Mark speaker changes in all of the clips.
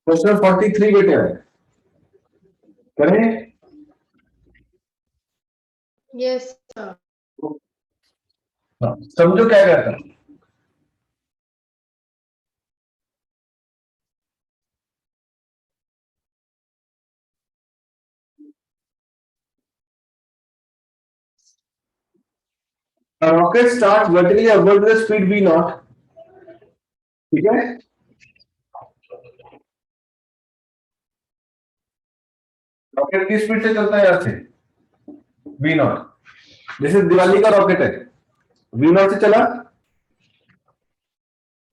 Speaker 1: Question 43 बेटे है, करें?
Speaker 2: Yes sir.
Speaker 1: समझो क्या कहता है। A rocket starts vertically upward with a speed v naught, ठीक है? रॉकेट की स्पीड से चलता है यहां से v नॉट, जैसे दिवाली का रॉकेट है, v नॉट से चला,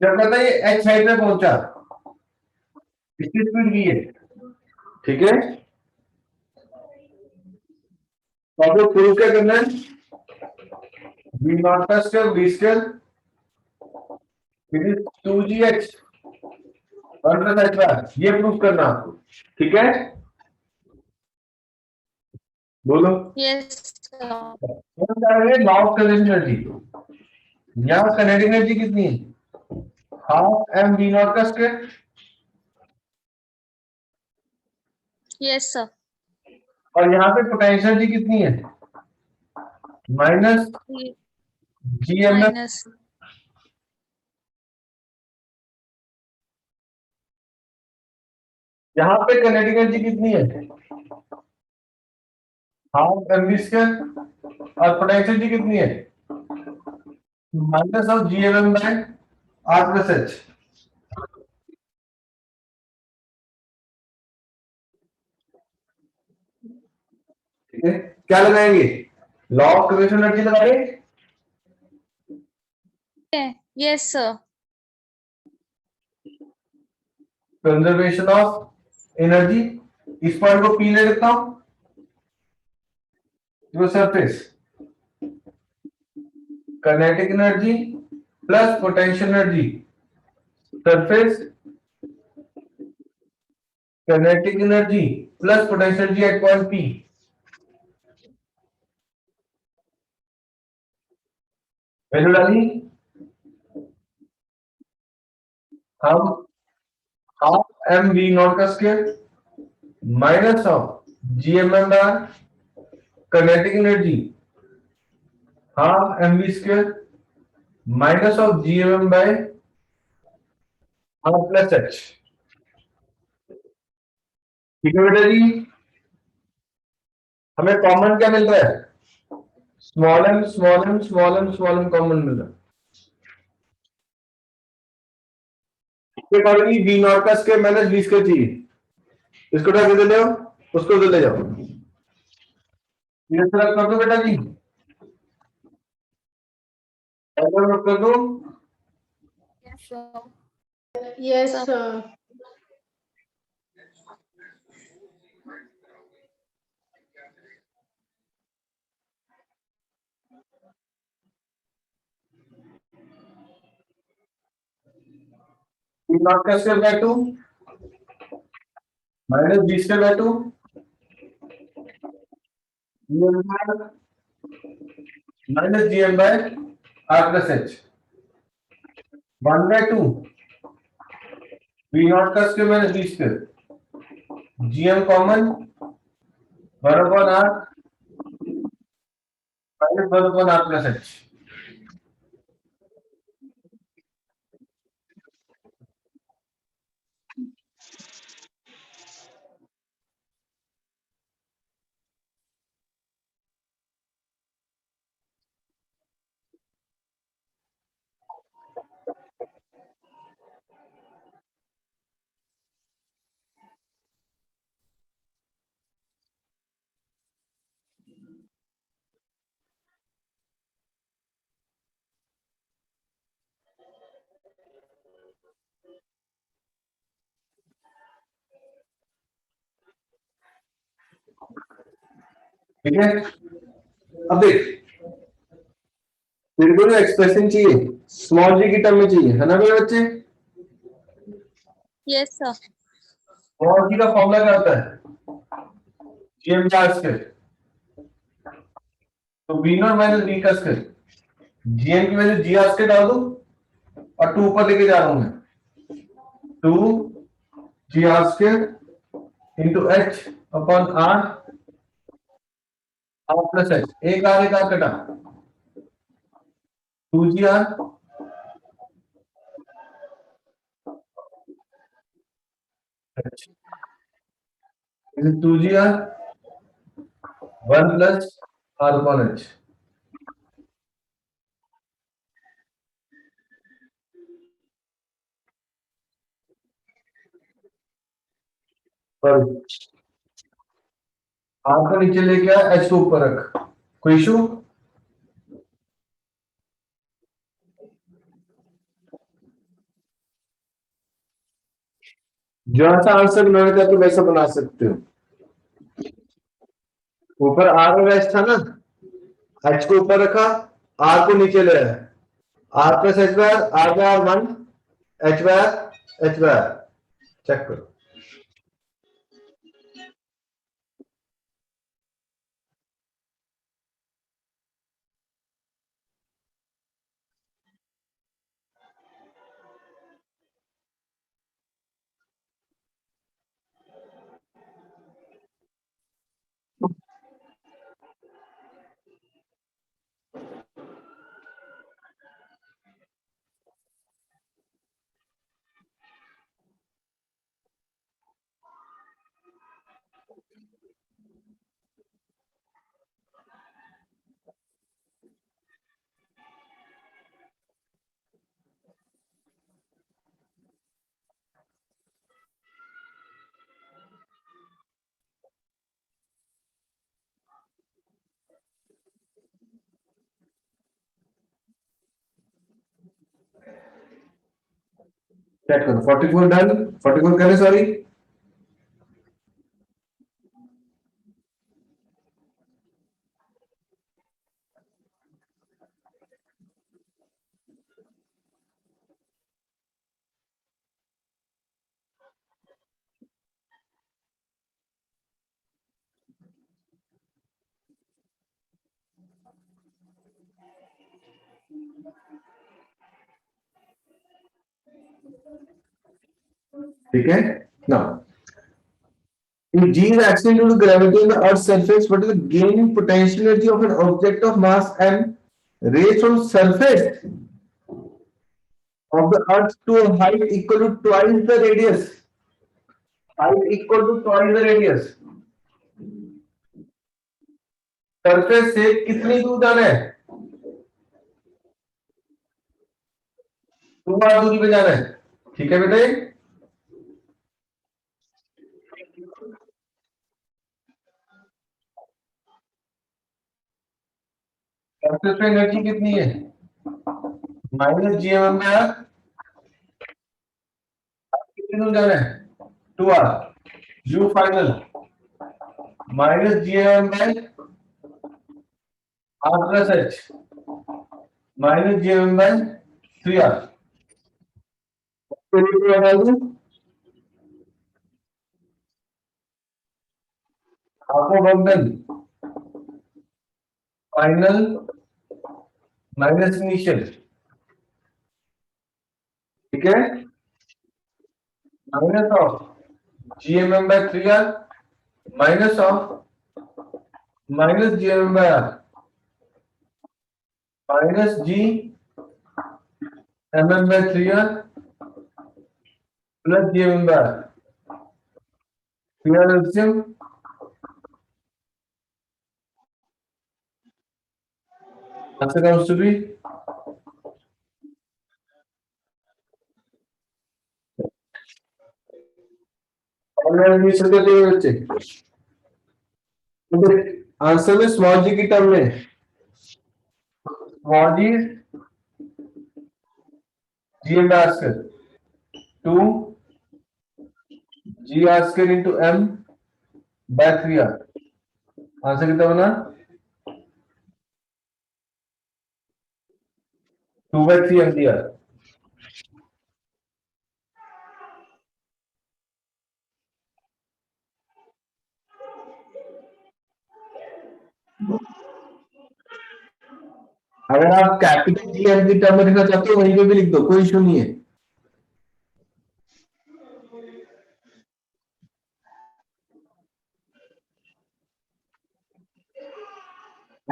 Speaker 1: जब कहता है ये h हाइट में पहुंचा, इसकी स्पीड v है, ठीक है? तो आपको प्रूव क्या करना है? v नॉट का square v square it is 2gh 1 plus h bar, ये प्रूव करना आपको, ठीक है? बोलो।
Speaker 2: Yes sir.
Speaker 1: Law of connecting energy, यहां कनेक्टिंग एनर्जी कितनी है? हाफ एम वी नॉट का स्क्वायर,
Speaker 2: यस सर।
Speaker 1: और यहाँ पे पोटेंशियल एनर्जी कितनी है? माइनस जी एम एफ।
Speaker 2: माइनस
Speaker 1: यहाँ पे किनेटिक एनर्जी कितनी है? हाफ एम वी स्क्वायर, और पोटेंशियल एनर्जी कितनी है? Minus of G M M by are plus H, ठीक है? क्या लगाएंगे? लॉ ऑफ कंजर्वेशन एनर्जी लगाएंगे।
Speaker 2: Yes sir.
Speaker 1: Conservation of energy, इस पॉइंट को पी ले लेता हूं, जो surface kinetic energy plus potential energy, surface kinetic energy plus potential energy at point P, value डाली, हम हाफ एम वी नॉट का square minus of G M M bar kinetic energy half M V square minus of G M M by half plus H, ठीक है बेटा जी? हमें common क्या मिल रहा है? Small m small m small m small m common मिल रहा है। इसके अकॉर्डिंगली वी नॉट का स्क्वायर माइनस वी स्क्वायर चाहिए, इसको उठा के दे ले, उसको दे ले जाओ, ये तरह कर दो बेटा जी, ऐसा नोट कर दो।
Speaker 2: Yes sir.
Speaker 1: वी नॉट का square by 2 minus v square by 2 minus ji m by are plus h, 1 by 2 v naught का square minus v square, g m common 1 upon r minus 1 upon are plus H, ठीक है? अब देख, तेरे को जो expression चाहिए small जी की टर्म में चाहिए, है ना मेरे बच्चे?
Speaker 2: Yes sir.
Speaker 1: स्मॉल जी का फॉर्मूला क्या होता है? जी एम का स्क्वायर, तो वी नॉट माइनस वी का स्क्वायर, जीएम की वैल्यू जी आर स्क्वायर डाल दो, और 2 ऊपर लेके जा रहा हूं मैं, 2 जी are square into h upon r, r plus h, एक आर कटा, 2 GR h, 2 GR 1 plus r upon h. R को नीचे लेके आ, एच को ऊपर रख, कोई इशू? जैसा आंसर बनाना चाहते हो वैसा बना सकते हो। ऊपर आर और एच था ना, एच को ऊपर रखा, आर को नीचे ले आया, R plus H bar, R by R 1, H bar H bar, check करो। चेक करो, 44 डन, 44 करे, सॉरी। ठीक है ना? If G is acting due to gravity on the Earth's surface, what is the gaining potential energy of an object of mass m raised from surface of the Earth to a height equal to twice the radius? Height equal to twice the radius. Surface से कितनी दूर जाना है? 2 बार दूरी पे जाना है। ठीक है बेटे? सरफेस पे एनर्जी कितनी है? -gm में आर, कितनी दूर जाना है? 2r, u फाइनल -gm में r प्लस h -gm में 3r। लगा दूं आपको बंधन फाइनल माइनस इनिशियल, ठीक है? Minus of GMM by 3r minus of minus GMM by r minus G MM by 3r plus GMM by r, 3r LCM answer comes to be online भी सकते थे बच्चे। आंसर में small जी की term में small G GM by r square 2 ji are square into M by 3r। Answer कितना बना? 2/3 ampere. अगर आप कैपिटल जी एम की टर्म में लिखना चाहते हो वहीं पे भी लिख दो, कोई इशू नहीं है।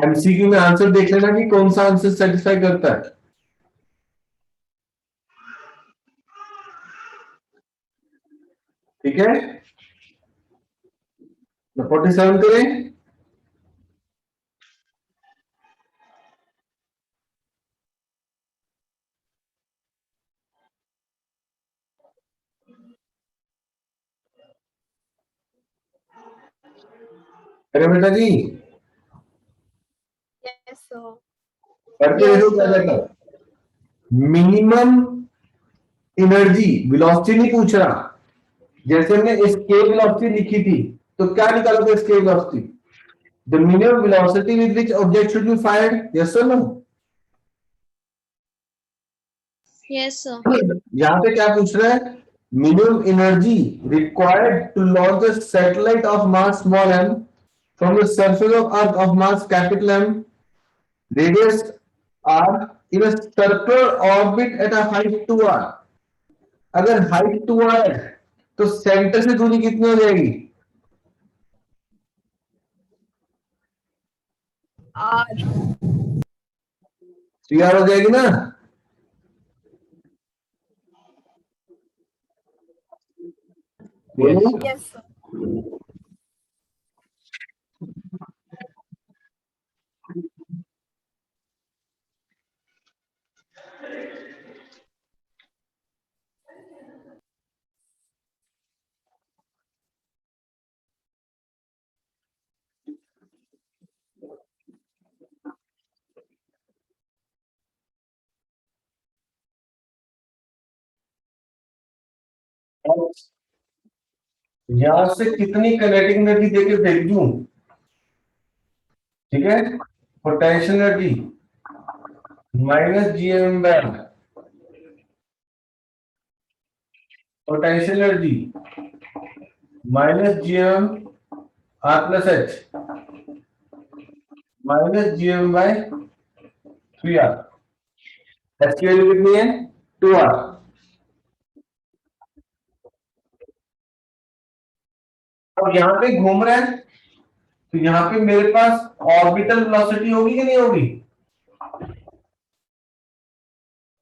Speaker 1: एमसीक्यू में आंसर देख लेना कि कौन सा आंसर सेटिस्फाई करता है। ठीक है, 47 करें। अरे बेटा जी,
Speaker 2: Yes, sir.
Speaker 1: करके
Speaker 2: Yes,
Speaker 1: देखो क्या
Speaker 2: sir.
Speaker 1: कहता है। मिनिमम एनर्जी वेलोसिटी नहीं पूछ रहा। जैसे हमने एस्केप वेलोसिटी लिखी थी, तो क्या निकाला था escape velocity? The minimum velocity with which object should be fired, yes और नो?
Speaker 2: Yes, sir.
Speaker 1: यहां पे क्या पूछ रहा है? Minimum energy required to launch a satellite of mass small m from the surface of earth of mass capital M, radius r, in a circular orbit at a height 2r। अगर height 2r है तो centre से दूरी कितनी हो जाएगी?
Speaker 2: R.
Speaker 1: 3r हो जाएगी ना?
Speaker 3: Yes,
Speaker 1: बोलो।
Speaker 3: sir.
Speaker 2: Yes, sir.
Speaker 1: यहां से कितनी कनेटिंग एनर्जी देके फेंक दूं? ठीक है, potential energy minus GM by potential energy minus GM R plus H minus GM by 3r। H की वैल्यू कितनी है? 2r। अब यहाँ पे घूम रहा है, तो यहाँ पे मेरे पास ऑर्बिटल वेलोसिटी होगी कि नहीं होगी?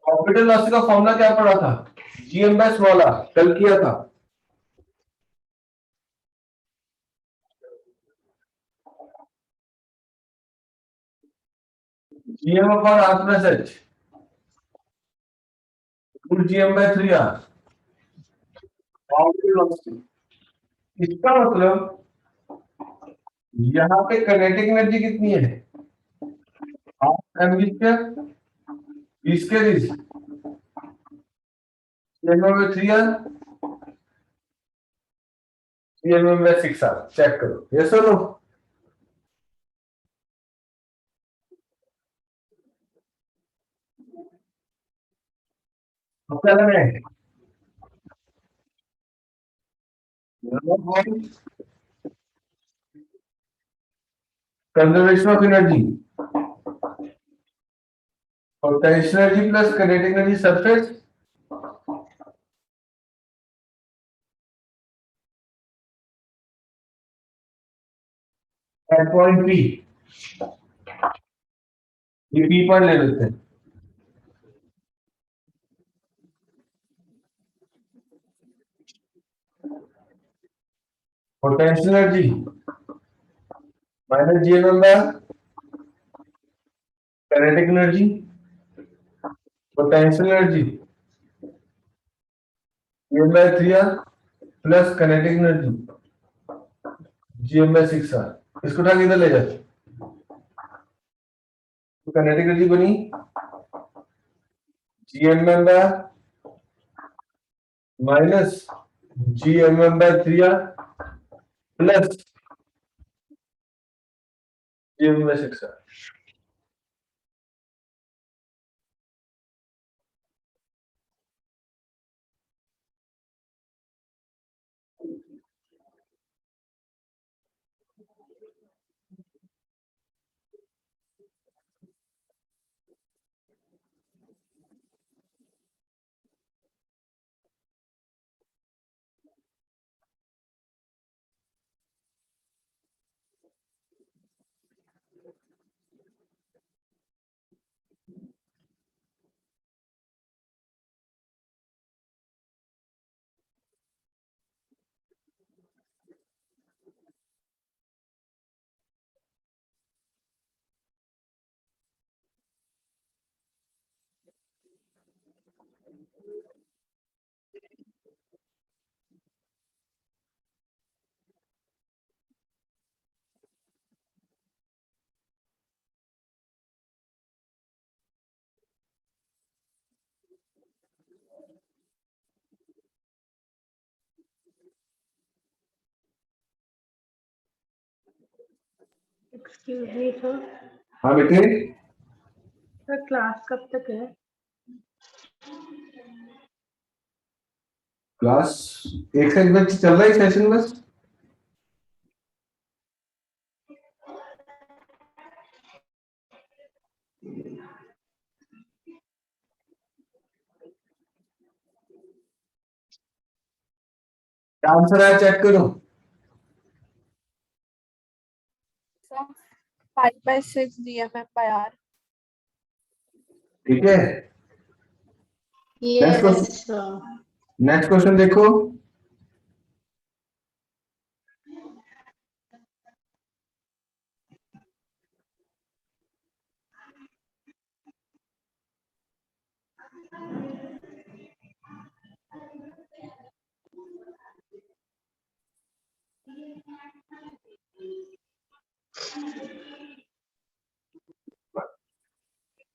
Speaker 1: ऑर्बिटल वेलोसिटी का फॉर्मूला क्या पड़ा था? जीएम बाय स्मॉल आर, कल किया था। GM upon are plus H GM by 3r orbital velocity. इसका मतलब यहाँ पे काइनेटिक एनर्जी कितनी है? Half M V square is GM by 3r GM by 6r। Check करो, यस और नो? क्या लगा है? Conservation of energy, potential energy plus kinetic energy surface at point P. ये पी पॉइंट ले लेते हैं। Potential energy minus GM by kinetic energy potential energy GM by 3r plus kinetic energy GM by 6r। इसको उठा के इधर ले जाते, तो काइनेटिक एनर्जी बनी GM by minus GM by 3r plus GM by 6r।
Speaker 3: Excuse me sir,
Speaker 1: हाँ बेटे,
Speaker 3: सर क्लास कब तक है?
Speaker 1: क्लास एक से बच्चे चल रहा है सेशन बस। क्या आंसर आया चेक करो।
Speaker 2: 5/6 DMM by R.
Speaker 1: ठीक है,
Speaker 3: yes
Speaker 1: question.
Speaker 3: Sir.
Speaker 1: Next question देखो।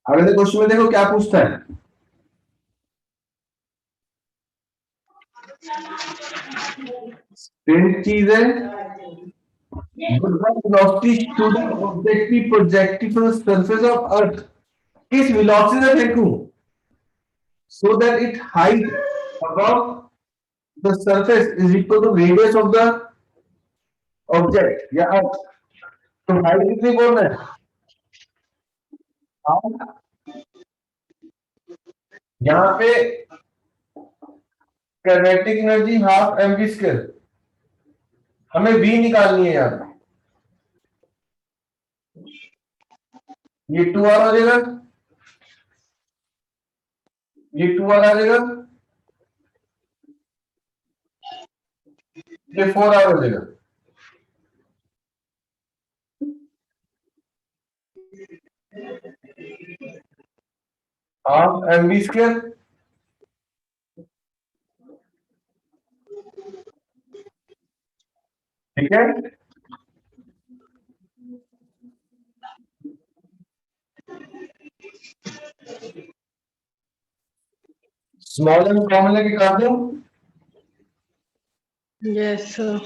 Speaker 1: अगले क्वेश्चन में देखो क्या पूछता है। सेम चीज है। Velocity should object be projected from the surface of earth, किस वेलोसिटी से फेंकूं so that it height above the surface is equal to radius of the object या अर्थ। तो हाइट कितनी बोलना है? हाँ, यहाँ पे kinetic energy half mv square, हमें v निकालनी है। यार ये 2r हो जाएगा, ये 2r आ जाएगा, ये 4r हो जाएगा। हाफ mv स्क्वायर, ठीक है। स्मॉल एम कॉमन लेके काट दो,
Speaker 3: yes sir.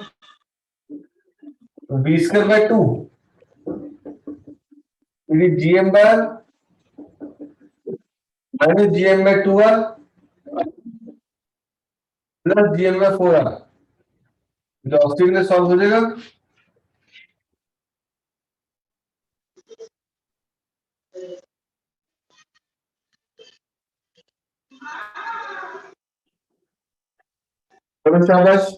Speaker 1: v square by 2 ये gm by minus gm by 2r plus gm by 4r, velocity के लिए सॉल्व हो जाएगा। चलो शाबाश।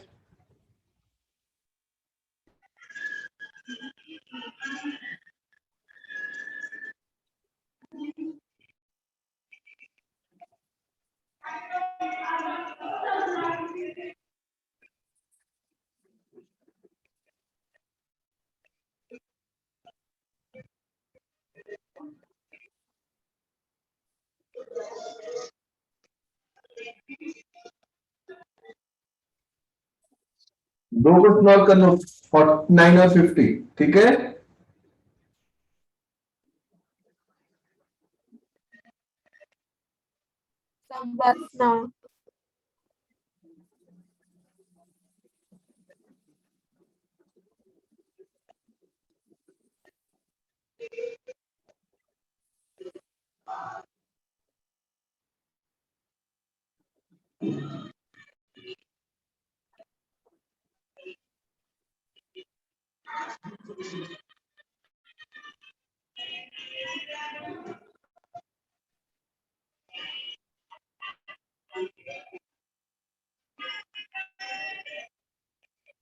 Speaker 1: दो को सॉल्व कर लो, 49 और 50, ठीक है।
Speaker 2: Some work now.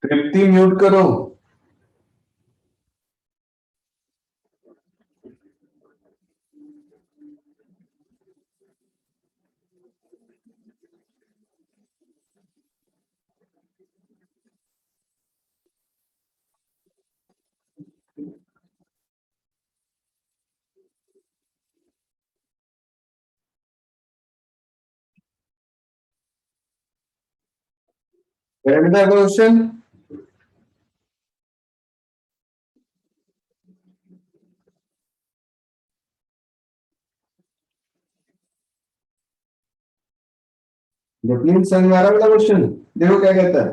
Speaker 1: तृप्ति म्यूट करो। Ready the question? समझ में आ रहा है क्वेश्चन? देखो क्या कहता है,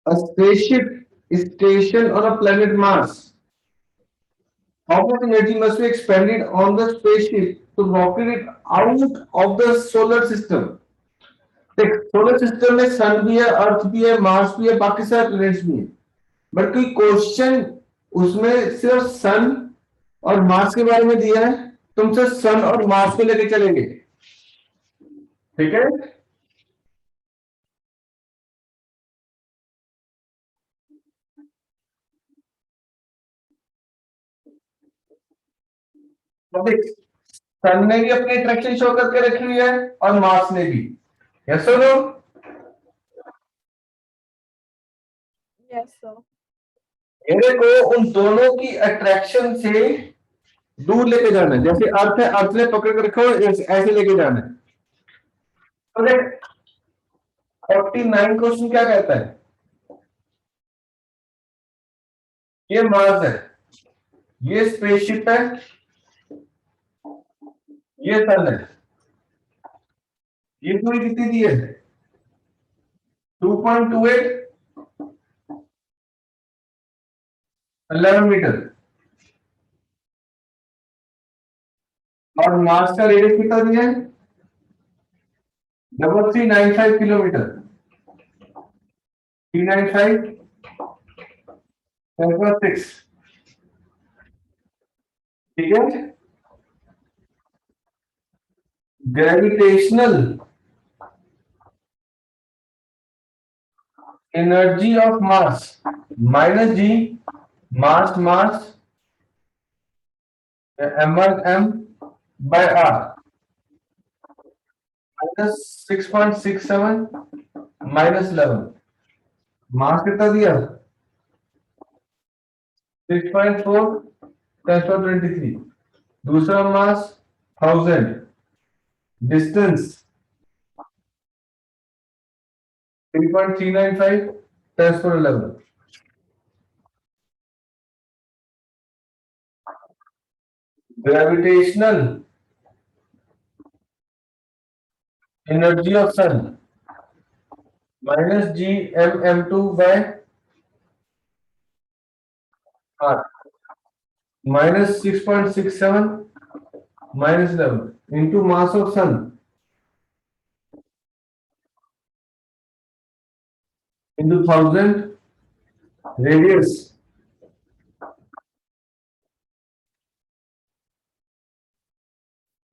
Speaker 1: a spaceship station on a planet Mars. How much energy must be expended on the spaceship to rocket it out of the solar system? देख, सोलर सिस्टम में सन भी है, अर्थ भी है, मार्स भी है, बाकी सारे प्लैनेट्स भी है, बट कोई क्वेश्चन उसमें सिर्फ सन और मार्स के बारे में दिया है, तुमसे सन और मार्स को लेके चलेंगे, ठीक है? तो देख, सन ने भी अपनी अट्रैक्शन शो करके रखी हुई है और मार्स ने भी, यस और नो?
Speaker 2: Yes, sir.
Speaker 1: मेरे को उन दोनों की अट्रैक्शन से दूर लेके जाना है, जैसे अर्थ है, अर्थ ने पकड़ के रखो, ऐसे लेके जाना है। तो देख, 49 क्वेश्चन क्या कहता है, ये मार्स है, ये स्पेसशिप है, ये सन है, ये दूरी कितनी दी है? 2.28 11 मीटर, और मार्स का रेडियस कितना दिया है? 395 किलोमीटर, 395 10.6, ठीक है? Gravitational energy of mass minus G, mass m1 m by r minus 6.67 minus 11, mass कितना दिया? 6.4 1023, दूसरा mass 1000, distance 3.395 1011, gravitational energy of sun minus G m2 by r minus 6.67 minus 11 into mass of sun into 1000 radius,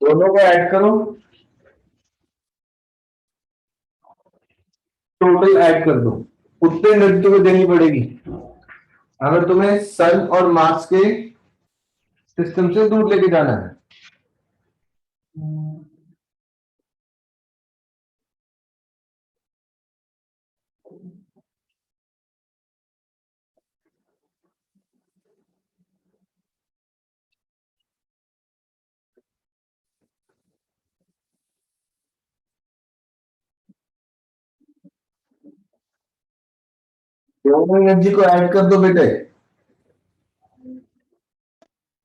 Speaker 1: दोनों को add करो, total add कर दो, उतने energy को देनी पड़ेगी अगर तुम्हें सन और मार्स के सिस्टम से दूर लेके जाना है। दोनों एनर्जी को ऐड कर दो बेटे।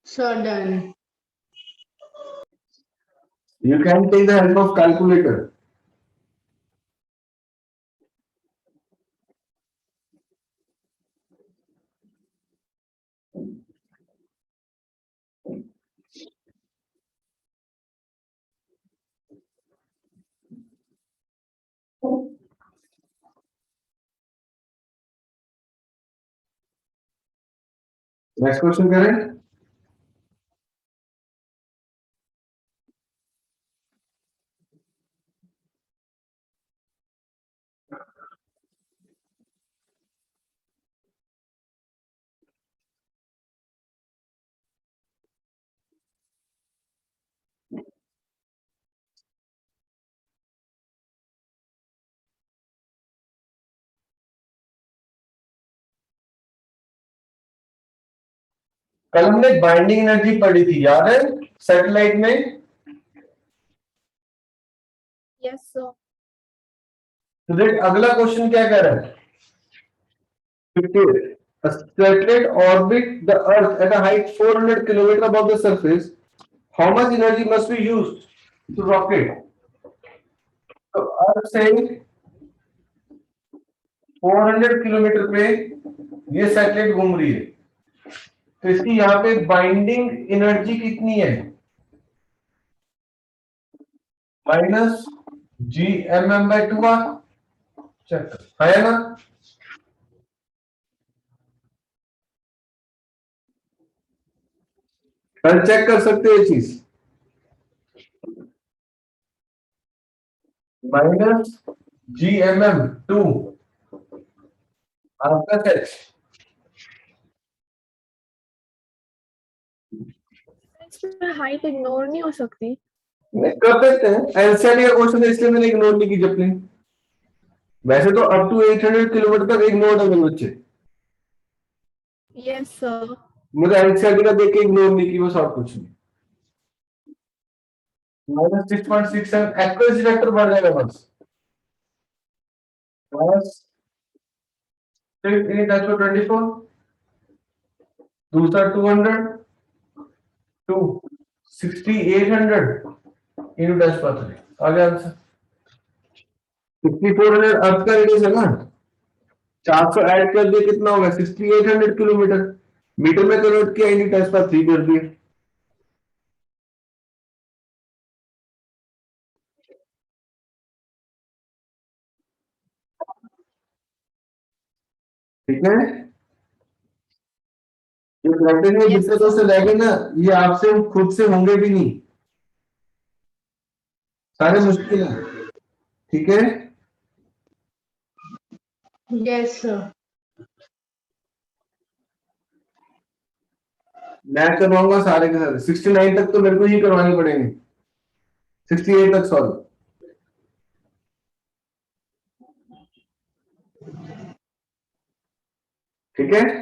Speaker 3: Sir, done.
Speaker 1: You can take the help of calculator. Next question करें। कल हमने बाइंडिंग एनर्जी पढ़ी थी, याद है सैटेलाइट में?
Speaker 2: Yes, sir.
Speaker 1: तो देख अगला क्वेश्चन क्या कह रहा है 58 a satellite orbit the earth at a height 400 km above the surface how much energy must be used to rocket तो अर्थ से 400 किलोमीटर पे ये सैटेलाइट घूम रही है तो इसकी यहाँ पे बाइंडिंग एनर्जी कितनी है माइनस Gmm/2 चेक है ना कल चेक कर सकते हो ये चीज माइनस Gmm/2 आपका सेट
Speaker 2: इसमें हाइट इग्नोर नहीं हो सकती।
Speaker 1: कर देते हैं एनसीईआरटी का क्वेश्चन है इसलिए मैंने इग्नोर नहीं की अपनी वैसे तो अप टू 800 किलोमीटर तक इग्नोर है मेरे बच्चे
Speaker 2: यस सर।
Speaker 1: मुझे एनसीईआरटी का देख के इग्नोर नहीं की बस और कुछ नहीं माइनस 6.67 एक्यूरेसी फैक्टर बढ़ जाएगा बस बस 6 × 10⁻²4 दूसरा 200 2 6800 × 10⁻³ आ गया आंसर 6400 अर्थ का रेडियस है ना 400 ऐड कर दिए कितना होगा 6800 किलोमीटर मीटर में कन्वर्ट किया × 10⁻³ कर दिए ठीक है ये प्रैक्टिस में
Speaker 2: Yes,
Speaker 1: दिक्कतों से लगे ना ये आपसे खुद से होंगे भी नहीं सारे मुश्किल है ठीक है
Speaker 3: Yes, sir.
Speaker 1: मैं करवाऊंगा सारे के सारे 69 तक तो मेरे को ही करवानी पड़ेंगे 68 तक सॉल्व ठीक है